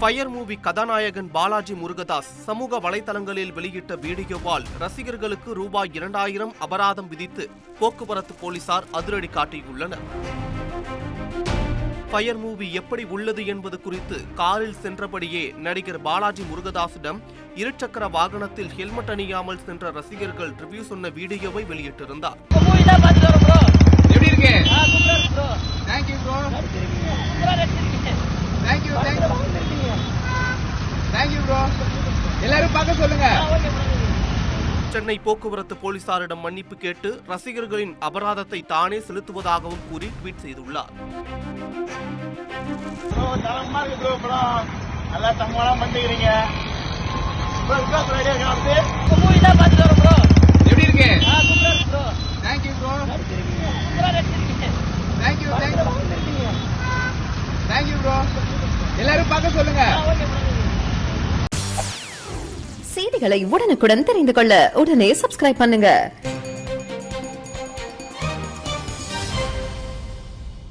Fire movie கதாநாயகன் பாலாஜி முருகதாஸ் சமூக வலைதளங்களில் வெளியிட்ட வீடியோவால் ரசிகர்களுக்கு ரூபாய் 2000 அபராதம் விதித்து போக்குவரத்து போலீசார் அதிரடி காட்டியுள்ளனர். ஃபயர் மூவி எப்படி உள்ளது என்பது குறித்து காரில் சென்றபடியே நடிகர் பாலாஜி முருகதாஸிடம் இருசக்கர வாகனத்தில் ஹெல்மெட் அணியாமல் சென்ற ரசிகர்கள் ரிவ்யூ சொன்ன வீடியோவை வெளியிட்டிருந்தார். சென்னை போக்குவரத்து போலீசாரிடம் மன்னிப்பு கேட்டு ரசிகர்களின் அபராதத்தை தானே செலுத்துவதாகவும் கூறி ட்வீட் செய்துள்ளார். செய்திகளை உடனுக்குடன் தெரிந்து கொள்ள உடனே சப்ஸ்கிரைப் பண்ணுங்க.